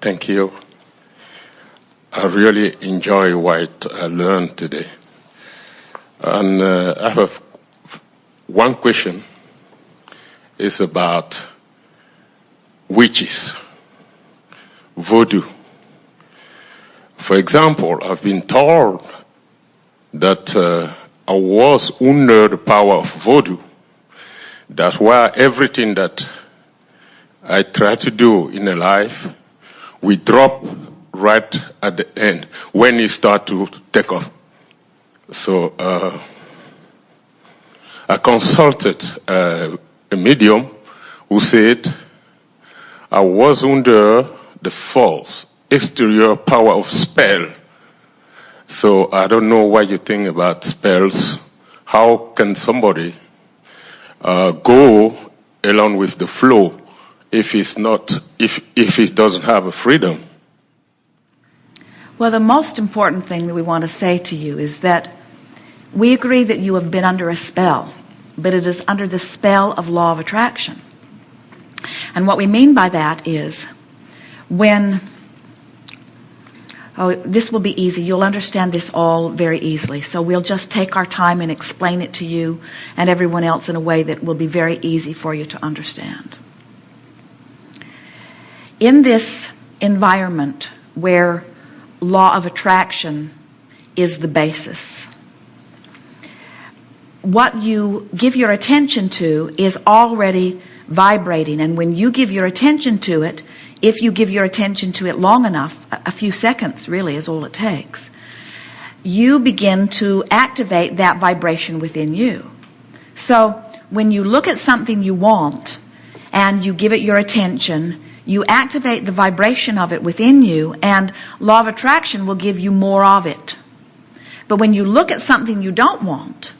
Thank you. I really enjoy what I learned today. And I have one question. It's about witches, voodoo. For example, I've been told that I was under the power of voodoo. That's why everything that I try to do in a life, we drop right at the end when it start to take off. So I consulted a medium who said I was under the false exterior power of spell. So I don't know what you think about spells. How can somebody go along with the flow if it doesn't have a freedom? Well, the most important thing that we want to say to you is that we agree that you have been under a spell, but it is under the spell of law of attraction. And what we mean by that is this will be easy. You'll understand this all very easily. So we'll just take our time and explain it to you and everyone else in a way that will be very easy for you to understand. In this environment where law of attraction is the basis, what you give your attention to is already vibrating, and when you give your attention to it, if you give your attention to it long enough, a few seconds really is all it takes, you begin to activate that vibration within you. So when you look at something you want and you give it your attention, you activate the vibration of it within you, and law of attraction will give you more of it. But when you look at something you don't want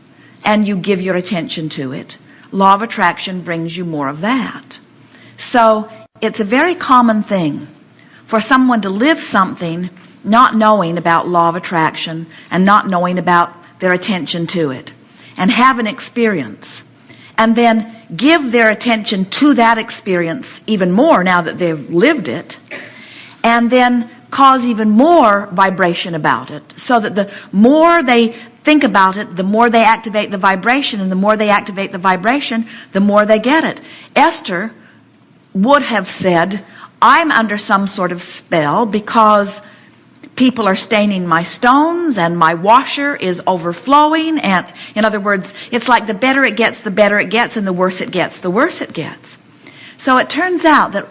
and you give your attention to it, law of attraction brings you more of that. So it's a very common thing for someone to live something not knowing about law of attraction and not knowing about their attention to it, and have an experience, and then give their attention to that experience even more now that they've lived it, and then cause even more vibration about it, so that the more they think about it, the more they activate the vibration, and the more they activate the vibration, the more they get it. Esther would have said, I'm under some sort of spell because people are staining my stones and my washer is overflowing. And in other words, it's like the better it gets, and the worse it gets, the worse it gets. So it turns out that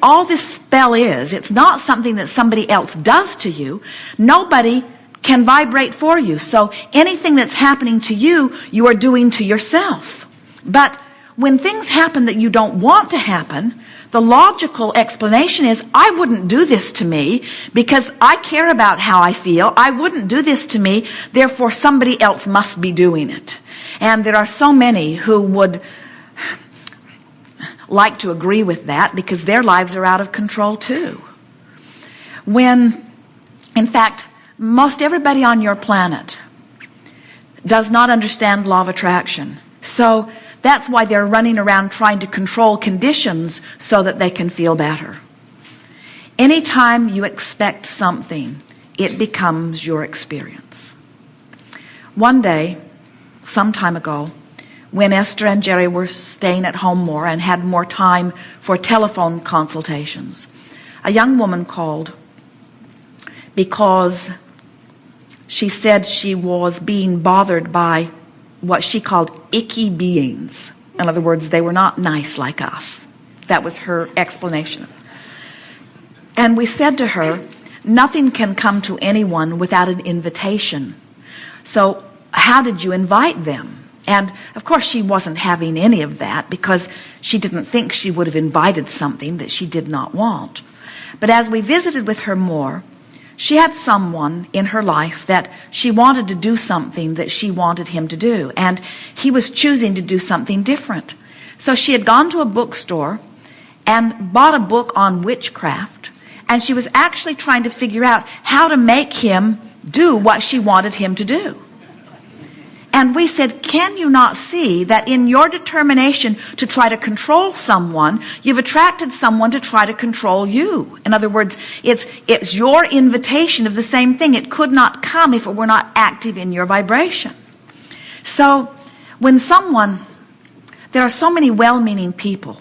all this spell it's not something that somebody else does to you. Nobody can vibrate for you. So anything that's happening to you, you are doing to yourself. But when things happen that you don't want to happen, the logical explanation is, I wouldn't do this to me because I care about how I feel. I wouldn't do this to me, therefore somebody else must be doing it. And there are so many who would like to agree with that because their lives are out of control too. When, in fact, most everybody on your planet does not understand law of attraction. So that's why they're running around trying to control conditions so that they can feel better. Anytime you expect something, it becomes your experience. One day, some time ago, when Esther and Jerry were staying at home more and had more time for telephone consultations, a young woman called because she said she was being bothered by what she called icky beings. In other words, they were not nice like us. That was her explanation. And we said to her, nothing can come to anyone without an invitation. So how did you invite them? And of course she wasn't having any of that because she didn't think she would have invited something that she did not want. But as we visited with her more, she had someone in her life that she wanted to do something that she wanted him to do, and he was choosing to do something different. So she had gone to a bookstore and bought a book on witchcraft, and she was actually trying to figure out how to make him do what she wanted him to do. And we said, can you not see that in your determination to try to control someone, you've attracted someone to try to control you? In other words, it's your invitation of the same thing. It could not come if it were not active in your vibration. So when there are so many well-meaning people.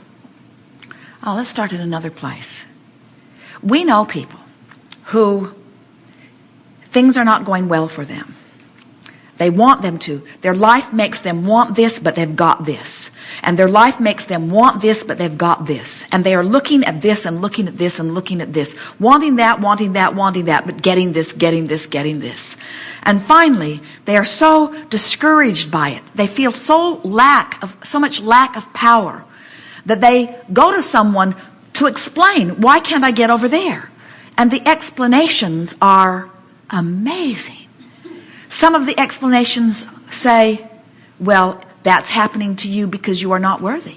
Oh, let's start in another place. We know people who things are not going well for them. They want them to. Their life makes them want this, but they've got this. And their life makes them want this, but they've got this. And they are looking at this and looking at this and looking at this. Wanting that, wanting that, wanting that, but getting this, getting this, getting this. And finally, they are so discouraged by it. They feel so much lack of power that they go to someone to explain, why can't I get over there? And the explanations are amazing. Some of the explanations say, well, that's happening to you because you are not worthy.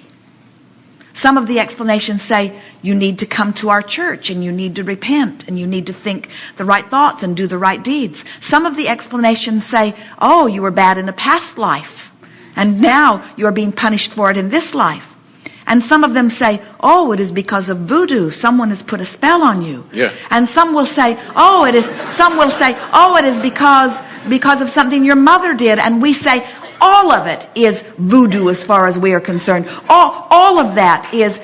Some of the explanations say, you need to come to our church and you need to repent and you need to think the right thoughts and do the right deeds. Some of the explanations say, oh, you were bad in a past life and now you are being punished for it in this life. And some of them say, oh, it is because of voodoo. Someone has put a spell on you. Yeah. And some will say, oh, it is because of something your mother did. And we say, all of it is voodoo as far as we are concerned. All of that is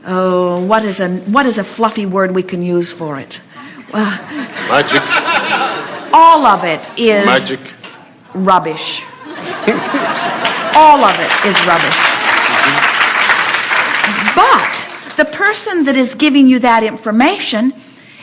what is a fluffy word we can use for it? Magic. All of it is Magic. Rubbish. All of it is rubbish. But the person that is giving you that information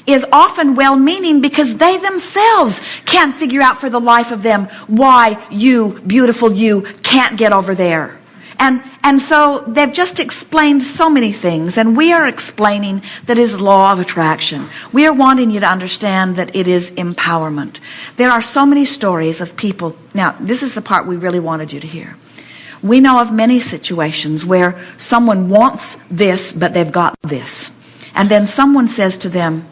is often well-meaning because they themselves can't figure out for the life of them why you, beautiful you, can't get over there. And so they've just explained so many things, and we are explaining that it is law of attraction. We are wanting you to understand that it is empowerment. There are so many stories of people. Now, this is the part we really wanted you to hear. We know of many situations where someone wants this, but they've got this. And then someone says to them,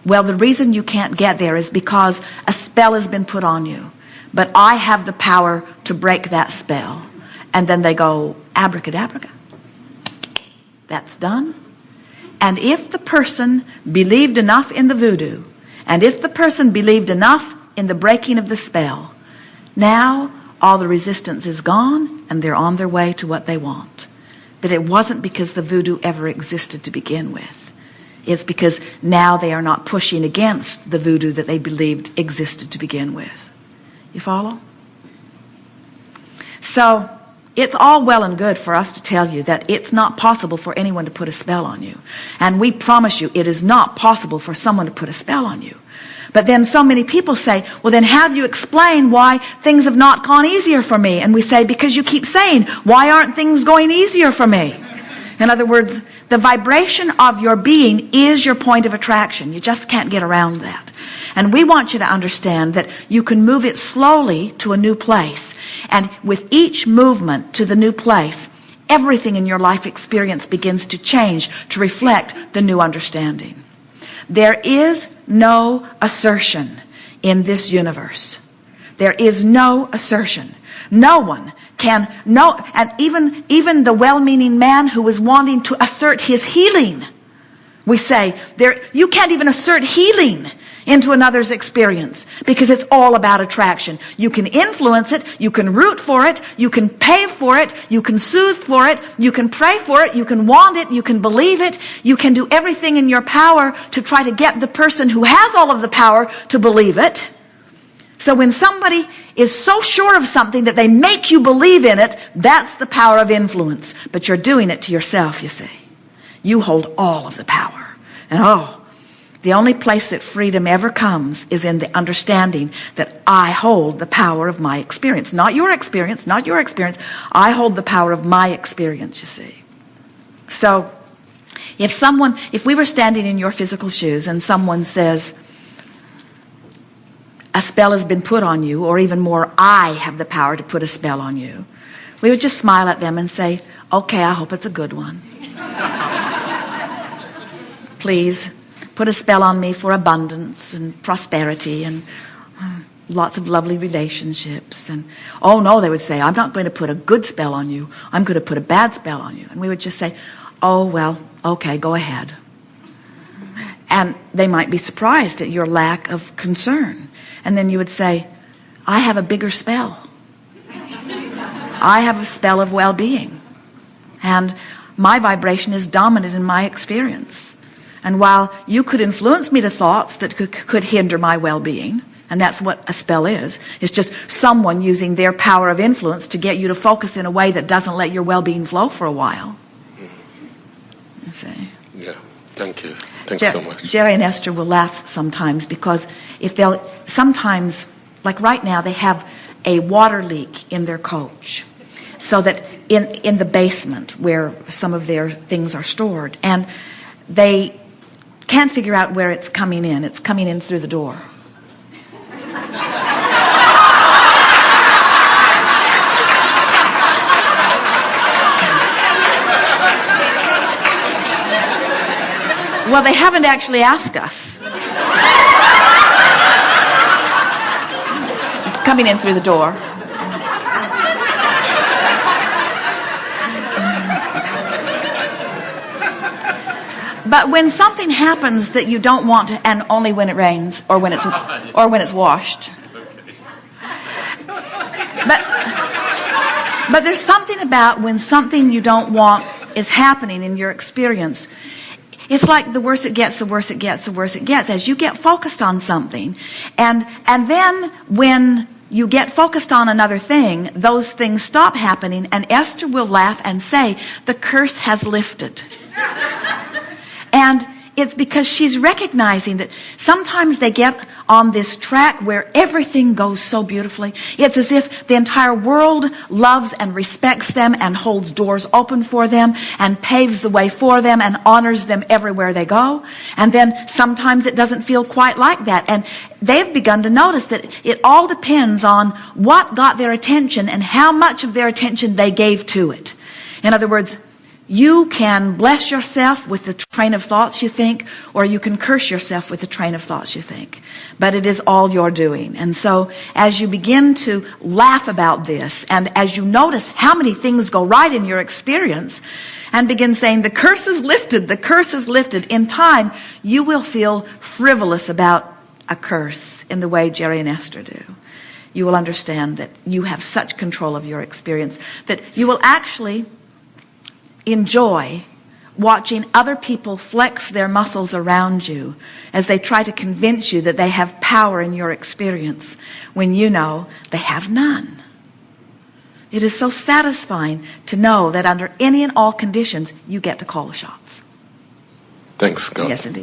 well, the reason you can't get there is because a spell has been put on you. But I have the power to break that spell. And then they go, abracadabra. That's done. And if the person believed enough in the voodoo, and if the person believed enough in the breaking of the spell, now all the resistance is gone and they're on their way to what they want. But it wasn't because the voodoo ever existed to begin with. It's because now they are not pushing against the voodoo that they believed existed to begin with. You follow? So it's all well and good for us to tell you that it's not possible for anyone to put a spell on you. And we promise you it is not possible for someone to put a spell on you. But then so many people say, well, then how do you explain why things have not gone easier for me? And we say, because you keep saying, why aren't things going easier for me? In other words, the vibration of your being is your point of attraction. You just can't get around that. And we want you to understand that you can move it slowly to a new place. And with each movement to the new place, everything in your life experience begins to change to reflect the new understanding. There is no assertion in this universe. There is no assertion. No one can, and even the well-meaning man who is wanting to assert his healing, we say, you can't even assert healing into another's experience because it's all about attraction. You can influence it, you can root for it, you can pay for it, you can soothe for it, you can pray for it, you can want it, you can believe it, you can do everything in your power to try to get the person who has all of the power to believe it. So when somebody is so sure of something that they make you believe in it, that's the power of influence. But you're doing it to yourself, you see. You hold all of the power. And the only place that freedom ever comes is in the understanding that I hold the power of my experience. Not your experience, not your experience. I hold the power of my experience, you see. So if we were standing in your physical shoes and someone says, a spell has been put on you, or even more, I have the power to put a spell on you, we would just smile at them and say, okay, I hope it's a good one. Please put a spell on me for abundance and prosperity and lots of lovely relationships. And, oh no, they would say, I'm not going to put a good spell on you. I'm going to put a bad spell on you. And we would just say, oh, well, okay, go ahead. And they might be surprised at your lack of concern. And then you would say, I have a bigger spell. I have a spell of well-being. And my vibration is dominant in my experience. And while you could influence me to thoughts that could hinder my well-being, and that's what a spell is, it's just someone using their power of influence to get you to focus in a way that doesn't let your well-being flow for a while. You see? Yeah, thank you. Thanks so much. Jerry and Esther will laugh sometimes because sometimes, like right now, they have a water leak in their coach. So that in the basement where some of their things are stored, and they can't figure out where it's coming in. It's coming in through the door. Well, they haven't actually asked us. It's coming in through the door. But when something happens that you don't want to, and only when it rains or when it's washed. But there's something about when something you don't want is happening in your experience. It's like the worse it gets, the worse it gets, the worse it gets. As you get focused on something, and then when you get focused on another thing, those things stop happening, and Esther will laugh and say, the curse has lifted. And it's because she's recognizing that sometimes they get on this track where everything goes so beautifully. It's as if the entire world loves and respects them and holds doors open for them and paves the way for them and honors them everywhere they go. And then sometimes it doesn't feel quite like that. And they've begun to notice that it all depends on what got their attention and how much of their attention they gave to it. In other words, you can bless yourself with the train of thoughts you think, or you can curse yourself with the train of thoughts you think. But it is all your doing. And so as you begin to laugh about this, and as you notice how many things go right in your experience, and begin saying, the curse is lifted, the curse is lifted, in time, you will feel frivolous about a curse in the way Jerry and Esther do. You will understand that you have such control of your experience that you will actually enjoy watching other people flex their muscles around you as they try to convince you that they have power in your experience when you know they have none. It is so satisfying to know that under any and all conditions you get to call the shots. Thanks, God. Yes, indeed.